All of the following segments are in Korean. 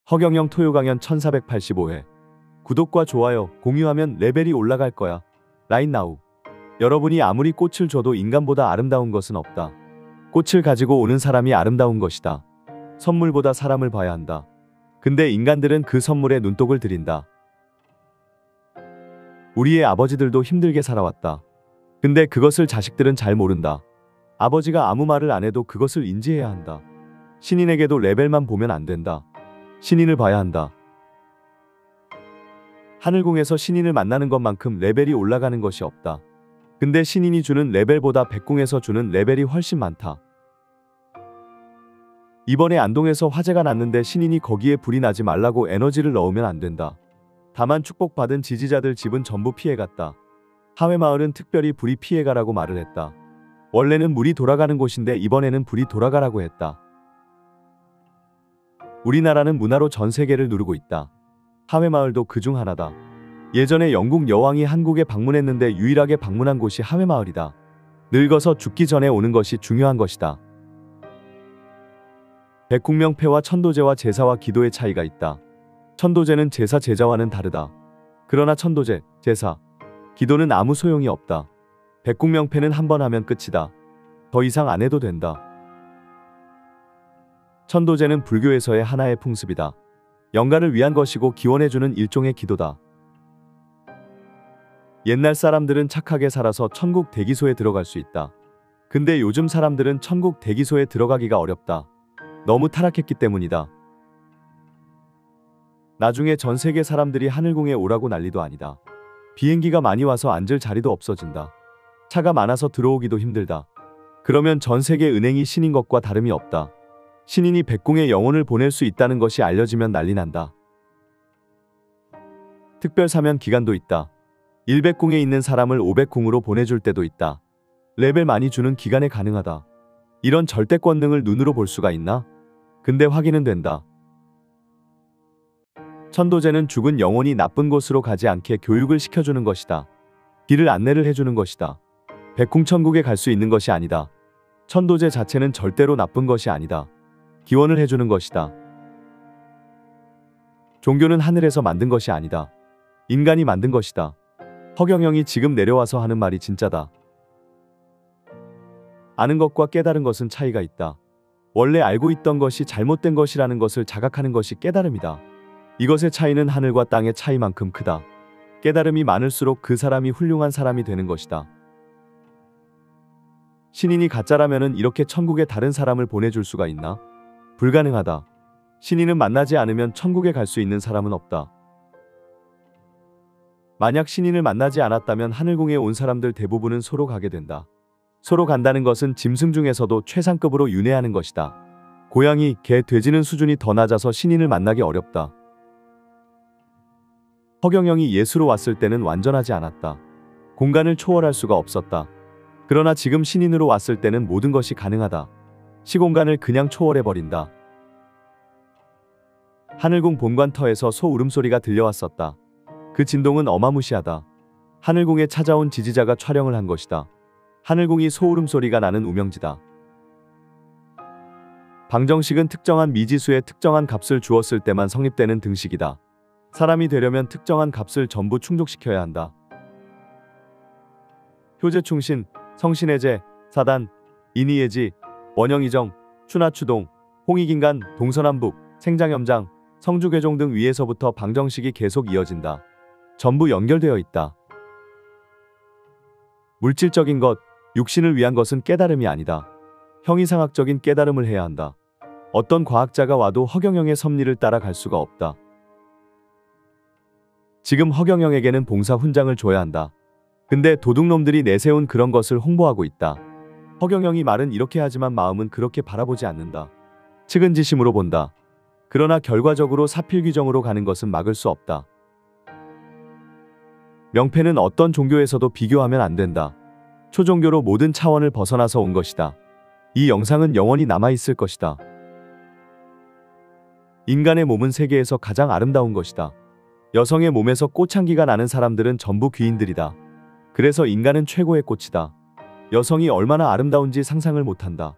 허경영 토요 강연 1485회. 구독과 좋아요, 공유하면 레벨이 올라갈 거야. 라인 나우. 여러분이 아무리 꽃을 줘도 인간보다 아름다운 것은 없다. 꽃을 가지고 오는 사람이 아름다운 것이다. 선물보다 사람을 봐야 한다. 근데 인간들은 그 선물에 눈독을 들인다. 우리의 아버지들도 힘들게 살아왔다. 근데 그것을 자식들은 잘 모른다. 아버지가 아무 말을 안 해도 그것을 인지해야 한다. 신인에게도 레벨만 보면 안 된다. 신인을 봐야 한다. 하늘궁에서 신인을 만나는 것만큼 레벨이 올라가는 것이 없다. 근데 신인이 주는 레벨보다 백궁에서 주는 레벨이 훨씬 많다. 이번에 안동에서 화재가 났는데 신인이 거기에 불이 나지 말라고 에너지를 넣으면 안 된다. 다만 축복받은 지지자들 집은 전부 피해갔다. 하회마을은 특별히 불이 피해가라고 말을 했다. 원래는 물이 돌아가는 곳인데 이번에는 불이 돌아가라고 했다. 우리나라는 문화로 전 세계를 누르고 있다. 하회마을도 그중 하나다. 예전에 영국 여왕이 한국에 방문했는데 유일하게 방문한 곳이 하회마을이다. 늙어서 죽기 전에 오는 것이 중요한 것이다. 백궁명패와 천도제와 제사와 기도의 차이가 있다. 천도제는 제사 제자와는 다르다. 그러나 천도제, 제사, 기도는 아무 소용이 없다. 백궁명패는 한 번 하면 끝이다. 더 이상 안 해도 된다. 천도제는 불교에서의 하나의 풍습이다. 영가를 위한 것이고 기원해주는 일종의 기도다. 옛날 사람들은 착하게 살아서 천국 대기소에 들어갈 수 있다. 근데 요즘 사람들은 천국 대기소에 들어가기가 어렵다. 너무 타락했기 때문이다. 나중에 전 세계 사람들이 하늘궁에 오라고 난리도 아니다. 비행기가 많이 와서 앉을 자리도 없어진다. 차가 많아서 들어오기도 힘들다. 그러면 전 세계 은행이 신인 것과 다름이 없다. 신인이 백궁에 영혼을 보낼 수 있다는 것이 알려지면 난리 난다. 특별 사면 기간도 있다. 100궁에 있는 사람을 500궁으로 보내줄 때도 있다. 레벨 많이 주는 기간에 가능하다. 이런 절대권 등을 눈으로 볼 수가 있나? 근데 확인은 된다. 천도제는 죽은 영혼이 나쁜 곳으로 가지 않게 교육을 시켜주는 것이다. 길을 안내를 해주는 것이다. 백궁천국에 갈 수 있는 것이 아니다. 천도제 자체는 절대로 나쁜 것이 아니다. 기원을 해주는 것이다. 종교는 하늘에서 만든 것이 아니다. 인간이 만든 것이다. 허경영이 지금 내려와서 하는 말이 진짜다. 아는 것과 깨달은 것은 차이가 있다. 원래 알고 있던 것이 잘못된 것이라는 것을 자각하는 것이 깨달음이다. 이것의 차이는 하늘과 땅의 차이만큼 크다. 깨달음이 많을수록 그 사람이 훌륭한 사람이 되는 것이다. 신인이 가짜라면은 이렇게 천국에 다른 사람을 보내줄 수가 있나? 불가능하다. 신인은 만나지 않으면 천국에 갈 수 있는 사람은 없다. 만약 신인을 만나지 않았다면 하늘궁에 온 사람들 대부분은 소로 가게 된다. 소로 간다는 것은 짐승 중에서도 최상급으로 윤회하는 것이다. 고양이, 개, 돼지는 수준이 더 낮아서 신인을 만나기 어렵다. 허경영이 예수로 왔을 때는 완전하지 않았다. 공간을 초월할 수가 없었다. 그러나 지금 신인으로 왔을 때는 모든 것이 가능하다. 시공간을 그냥 초월해버린다. 하늘궁 본관터에서 소 울음소리가 들려왔었다. 그 진동은 어마무시하다. 하늘궁에 찾아온 지지자가 촬영을 한 것이다. 하늘궁이 소 울음소리가 나는 우명지다. 방정식은 특정한 미지수에 특정한 값을 주었을 때만 성립되는 등식이다. 사람이 되려면 특정한 값을 전부 충족시켜야 한다. 효제충신, 성신해제, 사단, 인이예지, 원형이정, 추나추동, 홍익인간, 동서남북, 생장염장, 성주괴종 등 위에서부터 방정식이 계속 이어진다. 전부 연결되어 있다. 물질적인 것, 육신을 위한 것은 깨달음이 아니다. 형이상학적인 깨달음을 해야 한다. 어떤 과학자가 와도 허경영의 섭리를 따라갈 수가 없다. 지금 허경영에게는 봉사 훈장을 줘야 한다. 근데 도둑놈들이 내세운 그런 것을 홍보하고 있다. 허경영이 말은 이렇게 하지만 마음은 그렇게 바라보지 않는다. 측은지심으로 본다. 그러나 결과적으로 사필귀정으로 가는 것은 막을 수 없다. 명패는 어떤 종교에서도 비교하면 안 된다. 초종교로 모든 차원을 벗어나서 온 것이다. 이 영상은 영원히 남아있을 것이다. 인간의 몸은 세계에서 가장 아름다운 것이다. 여성의 몸에서 꽃향기가 나는 사람들은 전부 귀인들이다. 그래서 인간은 최고의 꽃이다. 여성이 얼마나 아름다운지 상상을 못한다.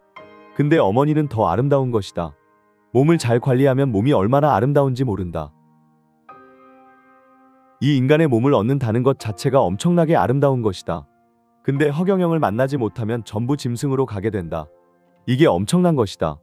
근데 어머니는 더 아름다운 것이다. 몸을 잘 관리하면 몸이 얼마나 아름다운지 모른다. 이 인간의 몸을 얻는다는 것 자체가 엄청나게 아름다운 것이다. 근데 허경영을 만나지 못하면 전부 짐승으로 가게 된다. 이게 엄청난 것이다.